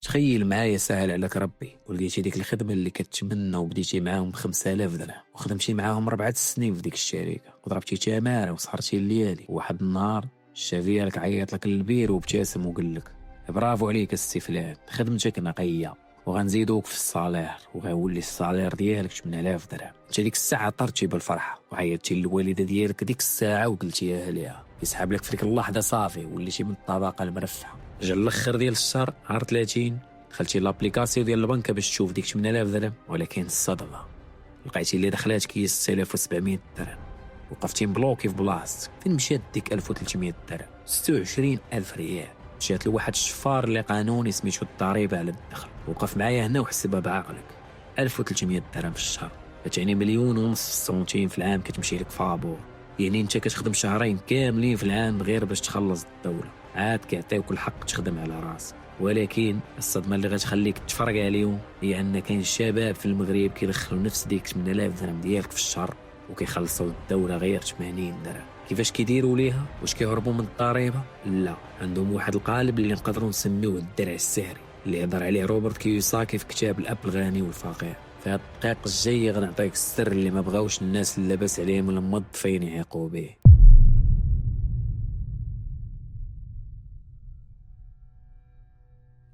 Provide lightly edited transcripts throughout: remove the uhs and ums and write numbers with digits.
تخيل معايا ساهل عليك ربي ولقيتي ديك الخدمة اللي كتمنى وبديتي معاهم ب5000 درهم وخدمتي معاهم 4 سنين في ديك الشركة وضربتي تمارة وسهرتي الليالي. وواحد النهار الشاف ديالك عيط لك للبير وابتسم وقال لك برافو عليك السي فلان، خدمتك نقية وغنزيدوك في الصالير وغيولي الصالير ديالك 8000 درهم. انت ديك الساعة طرتي بالفرحة وعيطتي للوالدة ديالك ديك الساعة وقلتيها ليها، يسحب لك في ديك اللحظة صافي وليتي من الطبقة المرفحة. جا الاخر ديال الشهر نهار 30 دخلتي لابليكاسيون ديال البنكه باش تشوف ديك 8000 درهم، ولكن الصدمه لقيتي اللي دخلات كيس 6700 درهم. وقفتي مبلوكي في بلاصتك. فين مشات ديك 1300 درهم؟ 26000 ريال مشات لواحد الشفار اللي قانوني سميتو الضريبه على الدخل. وقف معايا هنا وحسبها بعقلك، 1300 درهم في الشهر كتعني 1.5 مليون سنتيم في العام كتمشي لك فابور. يعني انت كتخدم شهرين كاملين في العام غير باش تخلص الدوله، عاد كيعطيوك الحق تخدم على راسك. ولكن الصدمه اللي غتخليك تفرق عليهم هي ان كاين شباب في المغرب كيدخلوا نفس ديك 8000 درهم ديالك في الشهر وكيخلصوا الدوله غير 80 درهم. كيفاش كيديروا ليها؟ واش كيهربوا من الضريبه؟ لا، عندهم واحد القالب اللي نقدروا نسميوه الدرع السحري اللي يهضر عليه روبرت كيوساكي في كتاب الاب الغني والفقير. في هاد الدقائق الجايه غنعطيك السر اللي ما بغاوش الناس اللي لاباس عليهم الموظفين يعيقوا به.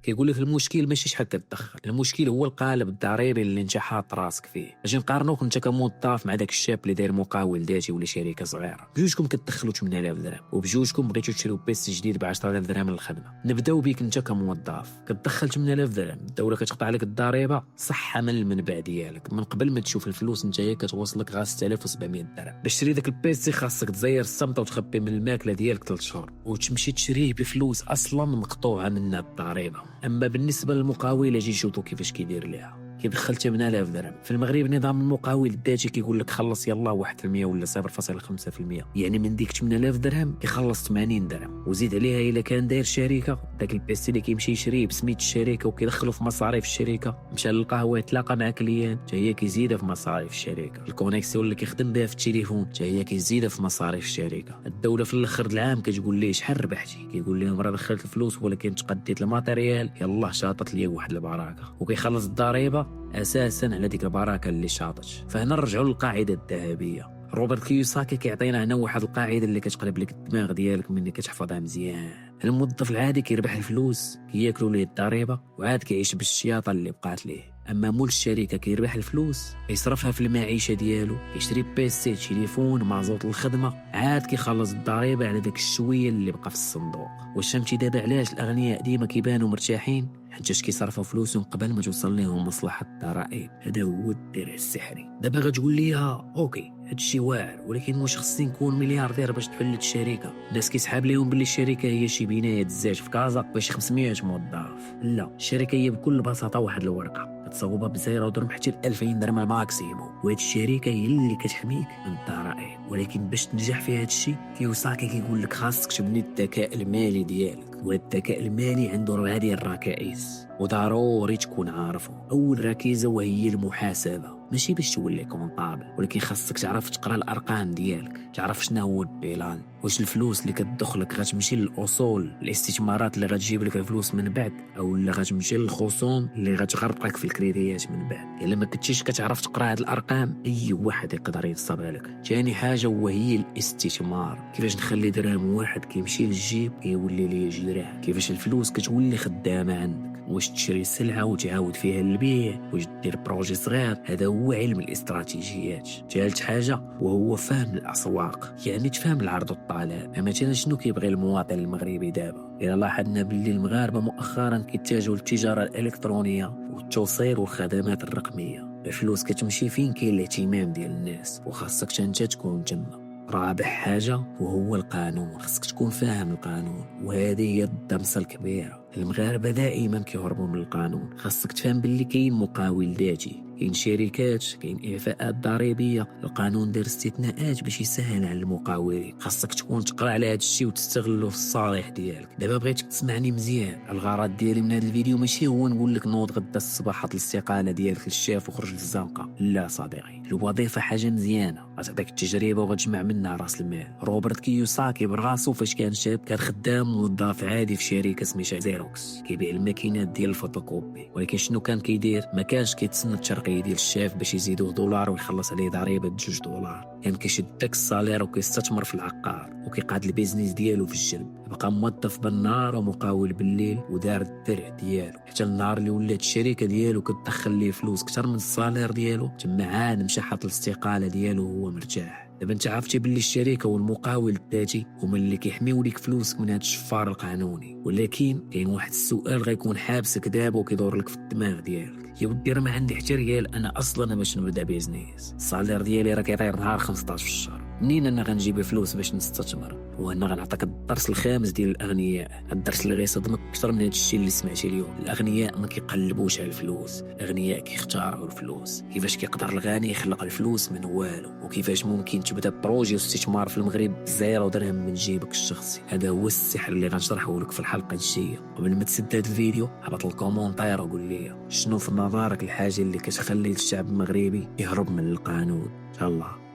كيقول لك المشكل ماشي شحال كتدخل، المشكل هو القالب الضريبي اللي انت حاط راسك فيه. اجي نقارنوك انت كموظف مع داك الشاب اللي داير مقاول ذاتي ولا شركه صغيره، بجوجكم كتدخلوا 8000 درهم وبجوجكم بغيتوا تشريو بيسي جديد ب 10000 درهم للخدمه. نبداو بيك انت كموظف كتدخل 8000 درهم، الدوله كتقطع لك الضريبه صح من المنبع ديالك. من قبل ما تشوف الفلوس انت هي كتوصلك غا 6700 درهم. باش تشري داك البيسي خاصك تزير الصمته وتخبي من الماكله ديالك 3 شهور وتمشي تشريه بفلوس اصلا مقطوعه منها الضريبه. اما بالنسبه للمقاول اجي نشوفوا كيفاش كيدير ليها. كيدخل 8000 درهم في المغرب، نظام المقاول الذاتي كيقول لك خلص يلا 1% ولا 0.5%، يعني من ديك 8000 درهم كيخلص 80 درهم وزيد عليها الا كان داير شركه. داك البيسي اللي كيمشي يشريه بسميت الشركه وكيدخلوا في مصاريف الشركه، مشى للقهوه يتلاقى مع كليان حتى هي كيزيدها في مصاريف الشركه. الكونيكسيون اللي كيخدم بها في التليفون حتى هي كيزيدها في مصاريف الشركه. الدوله في الاخر العام كتقول ليه شحال ربحتي، كيقول لهم راه دخلت الفلوس ولكن تقديت الماتيريال يلا شاطت لي واحد البراكه، وكيخلص الضريبه اساسا على ديك البراكه اللي شاطت. فهنا نرجعوا للقاعده الذهبيه. روبرت كيوساكي كيعطينا هنا واحد القاعده اللي كتقلب لك الدماغ ديالك ملي كتحفظها مزيان. الموظف العادي كيربح الفلوس كياكلوا ليه الضريبه وعاد كيعيش بالشياطه اللي بقات ليه. اما مول الشركه كيربح الفلوس يصرفها في المعيشه ديالو، كيشري بيسي، تليفون، مازوط الخدمه، عاد كيخلص الضريبه على داك الشويه اللي بقى في الصندوق. واش فهمتي دابا علاش الاغنياء ديما كيبانوا مرتاحين؟ حيت كيصرفوا فلوسهم قبل ما توصل لهم مصلحه الضرائب. هذا هو الدرع السحري. دابا غتقول لي اوكي هادشي واعر، ولكن واش خصني نكون ملياردير باش تفلت الشركه؟ الناس كيسحاب ليهم باللي الشركه هي شي بنايه الزاج في كازا باش 500 موظف. لا، الشركه هي بكل بساطه واحد الورقه كتصاوبها بزيرو ودرهم حتى 2000 درهم الماكسيموم، وهاد الشركه هي اللي كتحميك من الضرائب. ولكن باش تنجح في هادشي كيوساكي كيقول لك خاصك تبني الذكاء المالي ديالك. وهاد الذكاء المالي عنده هذه الركائز وضروري تكون عارفه. اول ركيزه وهي المحاسبه، ماشي باش تولي كونطابل، ولكن خاصك تعرف تقرا الارقام ديالك، تعرف شنو هو البيلان، واش الفلوس اللي كتدخلك غتمشي للاصول الاستثمارات اللي غتجيب لك الفلوس من بعد، او اللي غتمشي للخصوم اللي غتغرقك في الكريديات من بعد. الا ما كنتيش كتعرف تقرا هاد الارقام اي واحد يقدر ينصبها لك. ثاني حاجه وهي الاستثمار، كيفاش نخلي درهم واحد كيمشي للجيب كيولي لي جدرهم، كيفاش الفلوس كتولي خدامه عندك، واش تشري سلعه وتعاود فيها البيع، واش دير بروجي صغير. هذا هو علم الاستراتيجيات. ثالث حاجه وهو فهم الاسواق، يعني تفهم العرض والطلب. مثلا شنو كيبغي المواطن المغربي دابا؟ الا لاحظنا باللي المغاربه مؤخرا كيتجهوا للتجاره الالكترونيه والتوصيل والخدمات الرقميه. الفلوس كتمشي فين كاين الاهتمام ديال الناس، وخاصك انت تكون تما. رابع حاجة وهو القانون، خصك تكون فاهم القانون، وهذه هي الدمسة الكبيرة. المغاربة دائما كيهربوا من القانون. خاصك تفهم باللي كاين مقاول ذاتي، كاين شركات، كاين إعفاءات ضريبية، القانون دار استثناءات باش يسهل على المقاولين. خاصك تكون تقرا على هذا الشيء وتستغله في الصالح ديالك. دابا بغيتك تسمعني مزيان. الغرض ديالي من هذا الفيديو ماشي هو نقول لك نوض غدا الصباح حط الاستقالة ديالك للشاف وخرج للزنقة. لا صديقي، الوظيفة حاجة مزيانة غتعطيك التجربة وغتجمع منها راس المال. روبرت كيوساكي براسو فاش كان شاب كان خدام موظف عادي في شركة سميتها زي الزيروكس، كيبيع الماكينات ديال الفوتوكوبي. ولكن شنو كان كيدير؟ ما كانش كيتسنى الترقيه ديال الشاف باش يزيدوه دولار ويخلص عليه ضريبه $2. كان كيشد داك الصالير وكيستثمر في العقار وكيقاد البيزنس ديالو في الجلب. بقى موظف بالنهار ومقاول بالليل ودار الدرع ديالو حتى النهار اللي ولات الشركه ديالو كتدخل ليه فلوس اكثر من الصالير ديالو. تما عاد مشى حط الاستقاله ديالو وهو مرتاح. دابا انت عرفتي باللي الشركه والمقاول الذاتي هما اللي كيحميو ليك فلوسك من هذا الشفار القانوني. ولكن كاين واحد السؤال غيكون حابسك دابا وكيدور لك في الدماغ ديالك: يا ودي راه ما عندي حتى ريال انا اصلا باش نبدا بيزنس، الصالير ديالي راه كيطير نهار 15 في الشهر، منين انا غنجيب فلوس باش نستثمر؟ وهنا غنعطيك الدرس الخامس ديال الاغنياء، الدرس اللي غيصدمك اكثر من هذا الشيء اللي سمعتي اليوم. الاغنياء ما كيقلبوش على الفلوس، الاغنياء كيختاروا الفلوس. كيفاش كيقدر الغني يخلق الفلوس من والو، وكيفاش ممكن تبدا بروجي واستثمار في المغرب زيرو درهم من جيبك الشخصي. هذا هو السحر اللي غنشرحه لك في الحلقه الجايه. قبل ما تسد هذا الفيديو هبط الكومونتير وقول لي شنو في نظرك الحاجه اللي كتخلي الشعب المغربي يهرب من القانون. ان شاء الله.